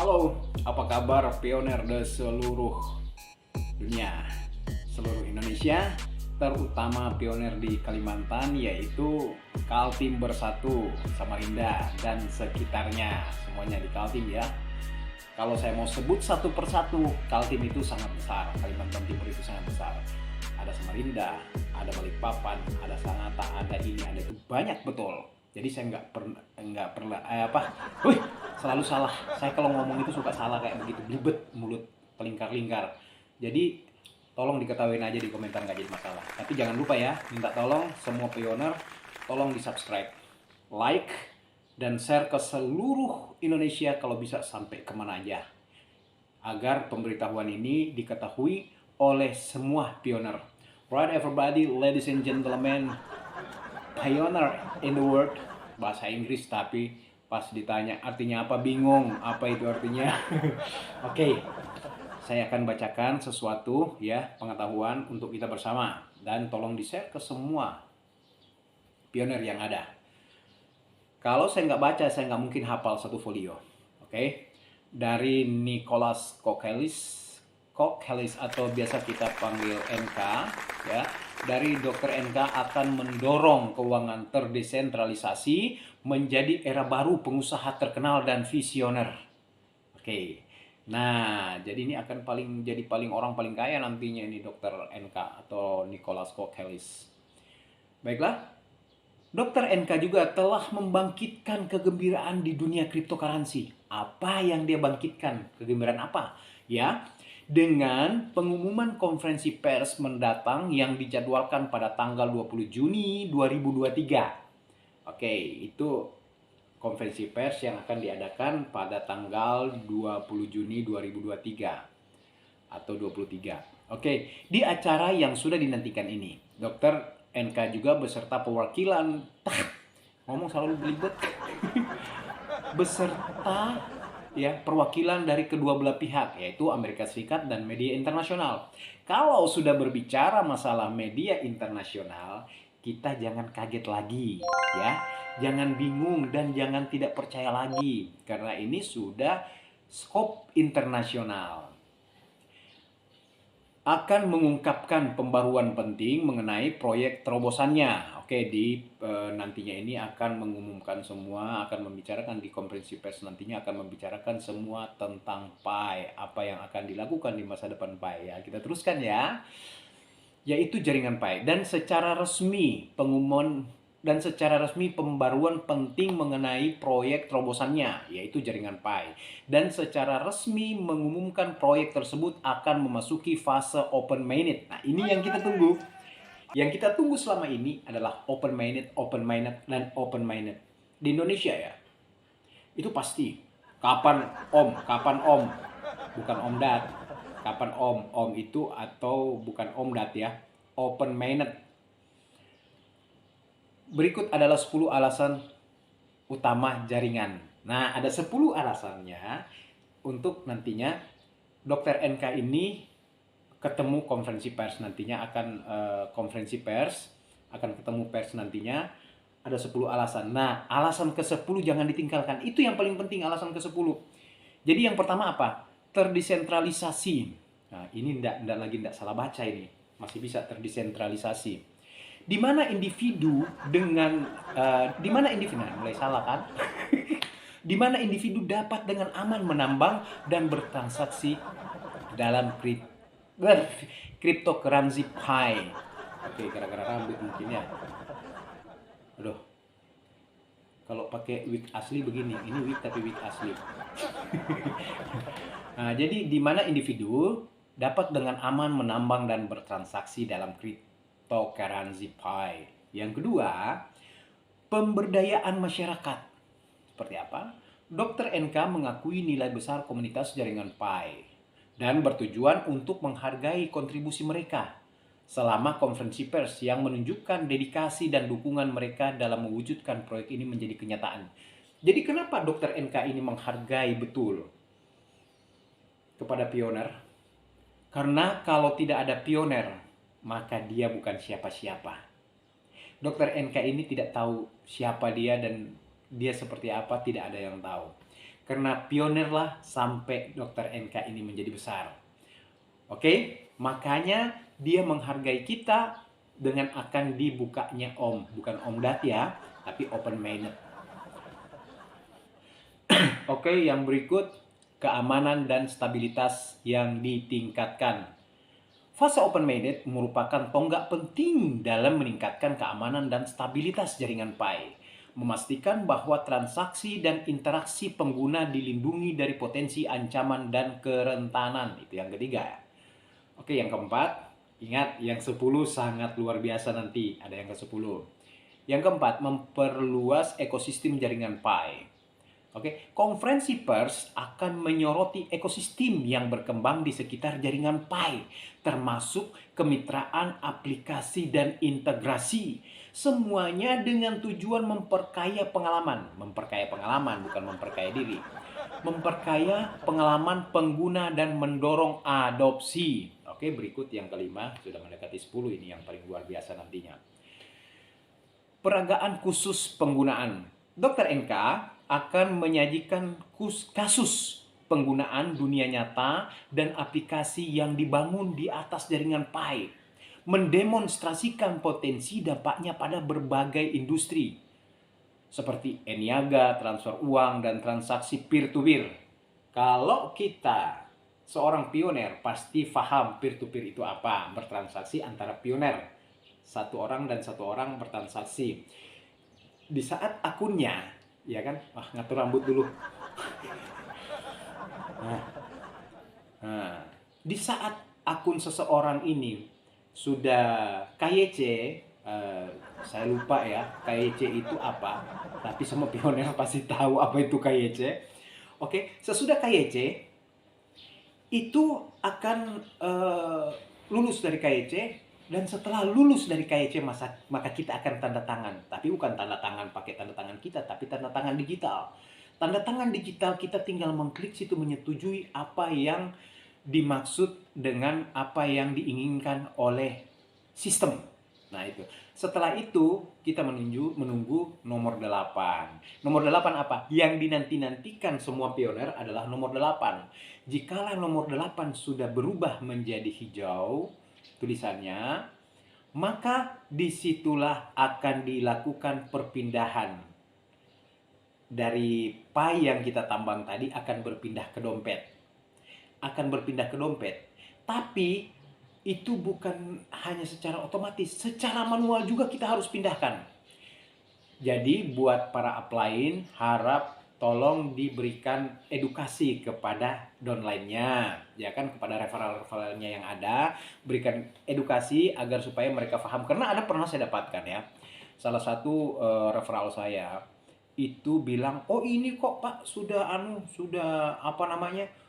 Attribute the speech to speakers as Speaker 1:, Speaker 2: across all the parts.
Speaker 1: Halo, apa kabar pioner di seluruh dunia, seluruh Indonesia, terutama pioner di Kalimantan, yaitu Kaltim Bersatu, Samarinda, dan sekitarnya. Semuanya di Kaltim ya. Kalau saya mau sebut satu persatu, Kaltim itu sangat besar, Kalimantan Timur itu sangat besar. Ada Samarinda, ada Balikpapan, ada Sangatta, ada ini, ada itu, banyak betul. Jadi saya nggak pernah selalu salah. Saya kalau ngomong itu suka salah kayak begitu, belibet mulut, pelingkar-lingkar. Jadi tolong diketahui aja di komentar, nggak jadi masalah. Tapi jangan lupa ya, minta tolong semua pioner, tolong di subscribe, like, dan share ke seluruh Indonesia kalau bisa sampai kemana aja. Agar pemberitahuan ini diketahui oleh semua pioner. Right everybody, ladies and gentlemen, pioneer in the world, bahasa Inggris tapi pas ditanya artinya apa bingung apa itu artinya. Oke, saya akan bacakan sesuatu ya, pengetahuan untuk kita bersama, dan tolong di share ke semua pioner yang ada. Kalau saya nggak baca, saya nggak mungkin hafal satu folio. Oke, dari Nicholas Kokelis atau biasa kita panggil NK ya. Dari Dr. NK akan mendorong keuangan terdesentralisasi menjadi era baru pengusaha terkenal dan visioner. Oke. Nah, jadi ini akan jadi orang paling kaya nantinya ini Dr. NK atau Nicholas Kokelis. Baiklah. Dr. NK juga telah membangkitkan kegembiraan di dunia cryptocurrency. Apa yang dia bangkitkan? Kegembiraan apa? Ya, dengan pengumuman konferensi pers mendatang yang dijadwalkan pada tanggal 20 Juni 2023. Oke, itu konferensi pers yang akan diadakan pada tanggal 20 Juni 2023 atau 23. Oke, di acara yang sudah dinantikan ini, Dr. NK juga beserta perwakilan ngomong selalu belibet beserta ya perwakilan dari kedua belah pihak, yaitu Amerika Serikat dan media internasional. Kalau sudah berbicara masalah media internasional, kita jangan kaget lagi ya, jangan bingung dan jangan tidak percaya lagi, karena ini sudah skop internasional. Akan mengungkapkan pembaruan penting mengenai proyek terobosannya. Oke, nantinya ini akan mengumumkan semua, akan membicarakan di konferensi pers nantinya, akan membicarakan semua tentang Pi, apa yang akan dilakukan di masa depan Pi ya. Kita teruskan ya, yaitu jaringan Pi, dan secara resmi pembaruan penting mengenai proyek terobosannya, yaitu jaringan Pi. Dan secara resmi mengumumkan proyek tersebut akan memasuki fase open mainnet. Nah, ini yang kita tunggu. Yang kita tunggu selama ini adalah open mainnet, dan open mainnet. Di Indonesia ya, itu pasti. Kapan om? Bukan om dat. Kapan om? Om itu atau bukan om dat ya. Open mainnet. Berikut adalah 10 alasan utama jaringan. Nah, ada 10 alasannya untuk nantinya Dr. NK ini ketemu konferensi pers nantinya, akan akan ketemu pers nantinya. Ada 10 alasan. Nah, alasan ke-10 jangan ditinggalkan. Itu yang paling penting, alasan ke-10. Jadi yang pertama apa? Terdesentralisasi. Nah, ini enggak salah baca ini. Masih bisa terdesentralisasi. Di mana individu mulai salah kan? Di mana individu dapat dengan aman menambang dan bertransaksi dalam cryptocurrency Pi. Oke, gara-gara rambut mungkin ya. Aduh. Kalau pakai wig asli begini, ini wig tapi wig asli. Nah, jadi di mana individu dapat dengan aman menambang dan bertransaksi dalam cryptocurrency Pi. Yang kedua, pemberdayaan masyarakat. Seperti apa? Dr. NK mengakui nilai besar komunitas jaringan Pi dan bertujuan untuk menghargai kontribusi mereka selama konferensi pers yang menunjukkan dedikasi dan dukungan mereka dalam mewujudkan proyek ini menjadi kenyataan. Jadi kenapa Dr. NK ini menghargai betul kepada pioner? Karena kalau tidak ada pioner, maka dia bukan siapa-siapa. Dr. NK ini tidak tahu siapa dia dan dia seperti apa, tidak ada yang tahu. Karena pionirlah sampai Dr. NK ini menjadi besar. Oke, makanya dia menghargai kita dengan akan dibukanya Om. Bukan Om Dat ya, tapi open minded. Oke, yang berikut, keamanan dan stabilitas yang ditingkatkan. Fase open-minded merupakan tonggak penting dalam meningkatkan keamanan dan stabilitas jaringan Pi, memastikan bahwa transaksi dan interaksi pengguna dilindungi dari potensi ancaman dan kerentanan. Itu yang ketiga. Oke, yang keempat, ingat yang 10 sangat luar biasa nanti, ada yang ke-10. Yang keempat, memperluas ekosistem jaringan Pi. Oke, konferensi pers akan menyoroti ekosistem yang berkembang di sekitar jaringan Pi, termasuk kemitraan aplikasi dan integrasi. Semuanya dengan tujuan memperkaya pengalaman. Memperkaya pengalaman, bukan memperkaya diri. Memperkaya pengalaman pengguna dan mendorong adopsi. Oke, berikut yang kelima, sudah mendekati 10, ini yang paling luar biasa nantinya. Peragaan khusus penggunaan. Dr. NK akan menyajikan kasus penggunaan dunia nyata dan aplikasi yang dibangun di atas jaringan Pi, mendemonstrasikan potensi dampaknya pada berbagai industri seperti e-niaga, transfer uang, dan transaksi peer-to-peer. Kalau kita seorang pioner pasti paham peer-to-peer itu apa, bertransaksi antara pioner, satu orang dan satu orang bertransaksi. Di saat akunnya, ya kan, ngatur rambut dulu. Nah, di saat akun seseorang ini sudah KYC, saya lupa ya KYC itu apa, tapi semua pioner pasti tahu apa itu KYC. Oke, sesudah KYC itu akan lulus dari KYC. Dan setelah lulus dari KYC maka kita akan tanda tangan. Tapi bukan tanda tangan pakai tanda tangan kita, tapi tanda tangan digital. Tanda tangan digital kita tinggal mengklik situ menyetujui apa yang dimaksud dengan apa yang diinginkan oleh sistem. Nah itu. Setelah itu kita menunggu nomor 8. Nomor 8 apa? Yang dinanti-nantikan semua pioner adalah nomor 8. Jikalau nomor 8 sudah berubah menjadi hijau tulisannya, maka disitulah akan dilakukan perpindahan dari Pi yang kita tambang tadi akan berpindah ke dompet. Tapi itu bukan hanya secara otomatis, secara manual juga kita harus pindahkan. Jadi buat para upline harap tolong diberikan edukasi kepada downline-nya, ya kan, kepada referral-referralnya yang ada, berikan edukasi agar supaya mereka paham. Karena pernah saya dapatkan ya, salah satu referral saya itu bilang, oh ini kok Pak sudah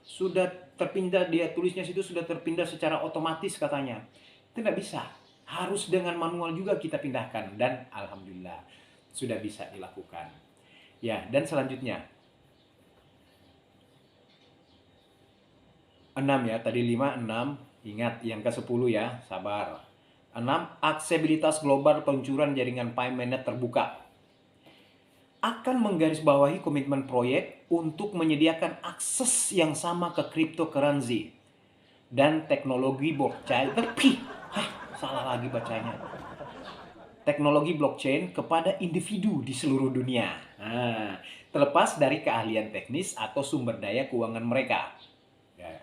Speaker 1: sudah terpindah, dia tulisnya situ sudah terpindah secara otomatis katanya. Itu nggak bisa, harus dengan manual juga kita pindahkan, dan alhamdulillah sudah bisa dilakukan. Ya, dan selanjutnya 6 ya, tadi 5, 6. Ingat yang ke-10 ya, sabar. 6, aksesibilitas global peluncuran jaringan Pi mainnet terbuka. Akan menggarisbawahi komitmen proyek untuk menyediakan akses yang sama ke cryptocurrency dan teknologi blockchain. Salah lagi bacanya. Teknologi blockchain kepada individu di seluruh dunia. Nah, terlepas dari keahlian teknis atau sumber daya keuangan mereka. Ya.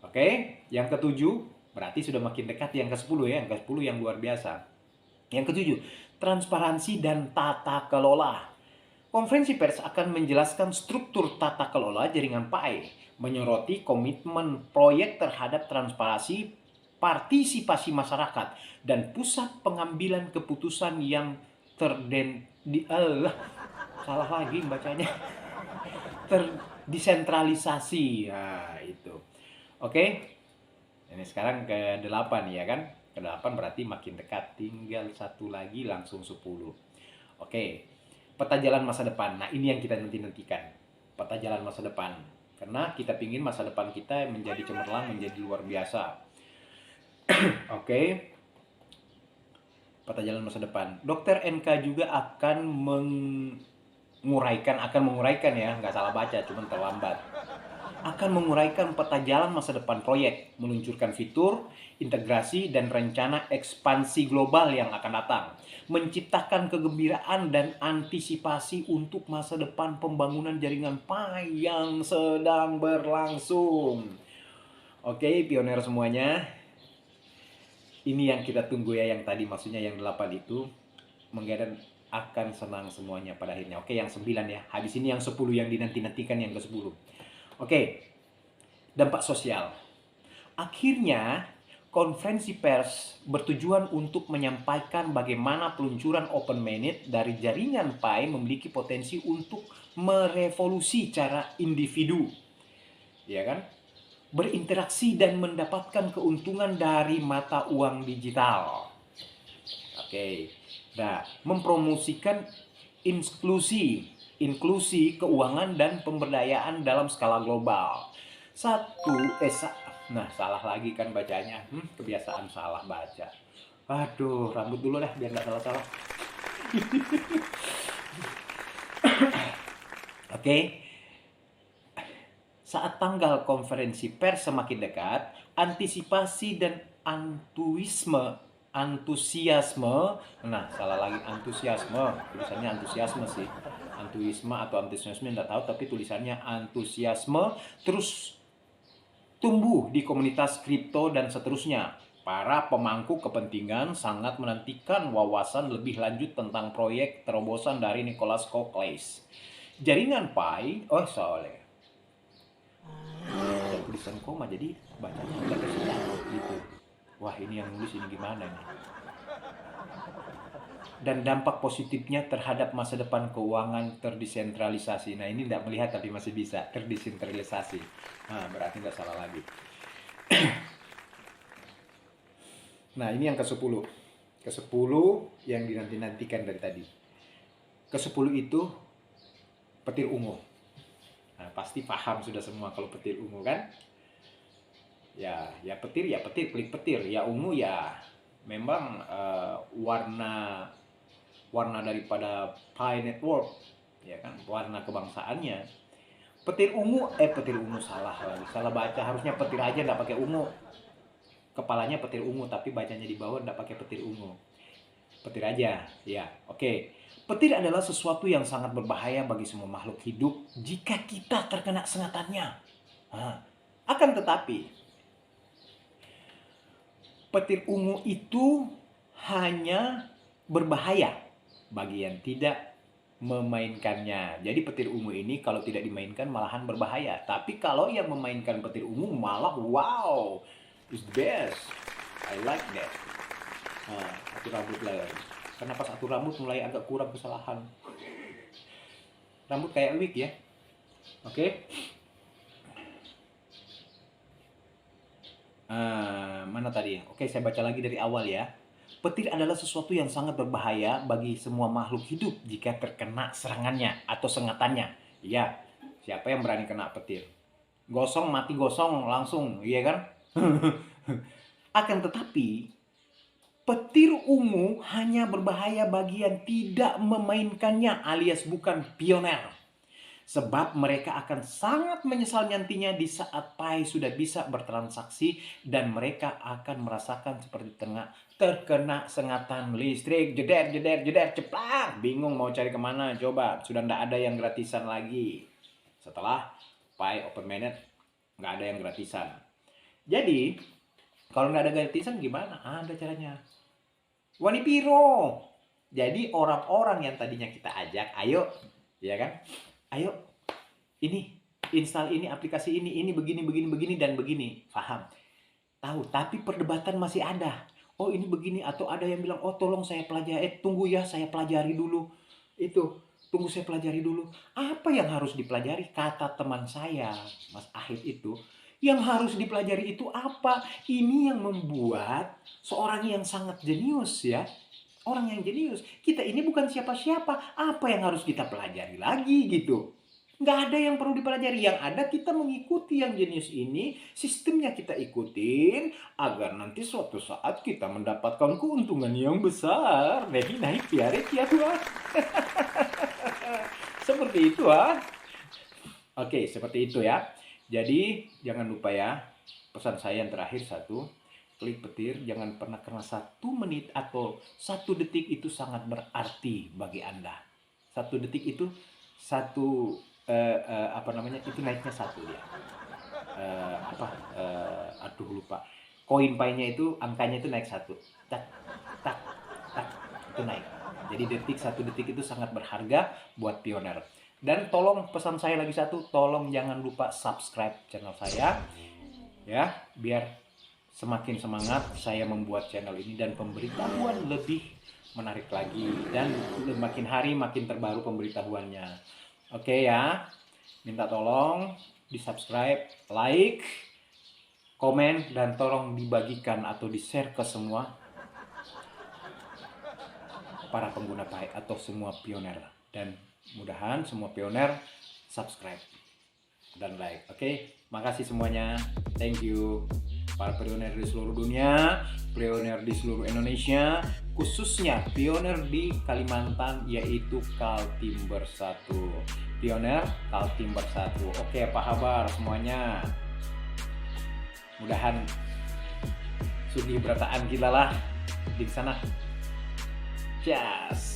Speaker 1: Oke, yang ke-7 berarti sudah makin dekat yang ke-10 ya, yang ke-10 yang luar biasa. Yang ke-7, transparansi dan tata kelola. Konferensi pers akan menjelaskan struktur tata kelola jaringan Pi, menyoroti komitmen proyek terhadap transparansi, partisipasi masyarakat, dan pusat pengambilan keputusan yang salah lagi bacanya, terdesentralisasi. Nah, itu. Oke. Ini sekarang ke-8 ya kan? Ke-8 berarti makin dekat, tinggal satu lagi langsung 10. Oke. Peta jalan masa depan. Nah, ini yang kita nantikan. Peta jalan masa depan. Karena kita pingin masa depan kita menjadi cemerlang, menjadi luar biasa. Oke. Peta jalan masa depan. Dr. NK juga akan akan menguraikan ya, nggak salah baca, cuman terlambat. Akan menguraikan peta jalan masa depan proyek, meluncurkan fitur, integrasi, dan rencana ekspansi global yang akan datang, menciptakan kegembiraan dan antisipasi untuk masa depan pembangunan jaringan PAI yang sedang berlangsung. Oke, pioner semuanya, ini yang kita tunggu ya, yang tadi maksudnya yang 8 itu, menggadang akan senang semuanya pada akhirnya. Oke, yang 9 ya, habis ini yang 10 yang dinanti-nantikan yang ke-10. Oke, dampak sosial. Akhirnya, konferensi pers bertujuan untuk menyampaikan bagaimana peluncuran Open Mainnet dari jaringan PAI memiliki potensi untuk merevolusi cara individu, ya kan? Berinteraksi dan mendapatkan keuntungan dari mata uang digital. Oke, nah, mempromosikan inklusi keuangan dan pemberdayaan dalam skala global. Nah, salah lagi kan bacanya. Kebiasaan salah baca. Aduh, rambut dulu deh biar nggak salah-salah. Oke. Saat tanggal konferensi pers semakin dekat, antisipasi dan antusiasme, nah salah lagi, antusiasme, tulisannya antusiasme sih, antuisme atau antusiasme enggak tahu, tapi tulisannya antusiasme terus tumbuh di komunitas kripto dan seterusnya. Para pemangku kepentingan sangat menantikan wawasan lebih lanjut tentang proyek terobosan dari Nicholas Koklais. Jaringan PAI, soalnya tulisan koma jadi bacanya agak tersendat gitu. Wah, ini yang nulis ini gimana nih? Dan dampak positifnya terhadap masa depan keuangan terdesentralisasi. Nah, ini tidak melihat tapi masih bisa terdesentralisasi. Nah, berarti nggak salah lagi. Nah, ini yang ke-10. Ke-10 yang dinanti-nantikan dari tadi. Ke-10 itu petir ungu. Nah, pasti paham sudah semua kalau petir ungu kan? Ya petir, klik petir. Ya ungu ya memang warna daripada Pi Network, ya kan? Warna kebangsaannya. Petir ungu salah baca, harusnya petir aja, nggak pakai ungu. Kepalanya petir ungu tapi bacanya di bawah nggak pakai petir ungu. Petir aja, ya. Oke. Petir adalah sesuatu yang sangat berbahaya bagi semua makhluk hidup jika kita terkena sengatannya. Akan tetapi, petir ungu itu hanya berbahaya bagi yang tidak memainkannya. Jadi petir ungu ini kalau tidak dimainkan malahan berbahaya. Tapi kalau yang memainkan petir ungu malah wow, is the best. I like that. Atur rambut lah. Karena pas atur rambut mulai agak kurang kesalahan. Rambut kayak wig ya. Oke. Mana tadi? Oke, saya baca lagi dari awal ya. Petir adalah sesuatu yang sangat berbahaya bagi semua makhluk hidup jika terkena serangannya atau sengatannya. Iya, siapa yang berani kena petir? Gosong, mati gosong langsung, iya kan? Akan tetapi, petir ungu hanya berbahaya bagi yang tidak memainkannya alias bukan pioner. Sebab mereka akan sangat menyesal nantinya di saat PAI sudah bisa bertransaksi dan mereka akan merasakan seperti terkena sengatan listrik, jeder, ceplak, bingung mau cari kemana, coba, sudah nggak ada yang gratisan lagi. Setelah PAI Open Mainnet, nggak ada yang gratisan. Jadi, kalau nggak ada gratisan gimana? Ada caranya. Wanipiro. Jadi orang-orang yang tadinya kita ajak, ayo, ya kan? Ayo, ini, install ini, aplikasi ini begini, dan begini. Paham? Tahu, tapi perdebatan masih ada. Oh, ini begini, atau ada yang bilang, oh tolong saya pelajari, tunggu ya, saya pelajari dulu. Tunggu saya pelajari dulu. Apa yang harus dipelajari? Kata teman saya, Mas Ahid itu, yang harus dipelajari itu apa? Ini yang membuat seorang yang sangat jenius ya. Orang yang jenius. Kita ini bukan siapa-siapa. Apa yang harus kita pelajari lagi gitu? Nggak ada yang perlu dipelajari. Yang ada kita mengikuti yang jenius ini. Sistemnya kita ikutin. Agar nanti suatu saat kita mendapatkan keuntungan yang besar. Naik ya Red ya Tuhan. Seperti itu ah. Oke, seperti itu ya. Jadi jangan lupa ya, pesan saya yang terakhir satu, klik petir, jangan pernah, karena 1 menit atau 1 detik itu sangat berarti bagi Anda. 1 detik itu satu apa namanya, itu naiknya satu dia. Aduh lupa. Koin pay-nya itu angkanya itu naik satu. Tak tak tak itu naik. Jadi 1 detik itu sangat berharga buat pioner. Dan tolong pesan saya lagi satu, tolong jangan lupa subscribe channel saya ya, biar semakin semangat saya membuat channel ini dan pemberitahuan lebih menarik lagi dan makin hari makin terbaru pemberitahuannya. Oke ya, minta tolong di subscribe, like, komen, dan tolong dibagikan atau di share ke semua para pengguna pay atau semua pioner, dan mudahan semua pioner subscribe dan like. Oke, makasih semuanya. Thank you. Para pioner di seluruh dunia, pioner di seluruh Indonesia, khususnya pioner di Kalimantan, yaitu Kaltimber 1. Pioner Kaltimber 1. Oke, apa kabar semuanya? Mudahan sugih berataan kita lah di sana. Yes.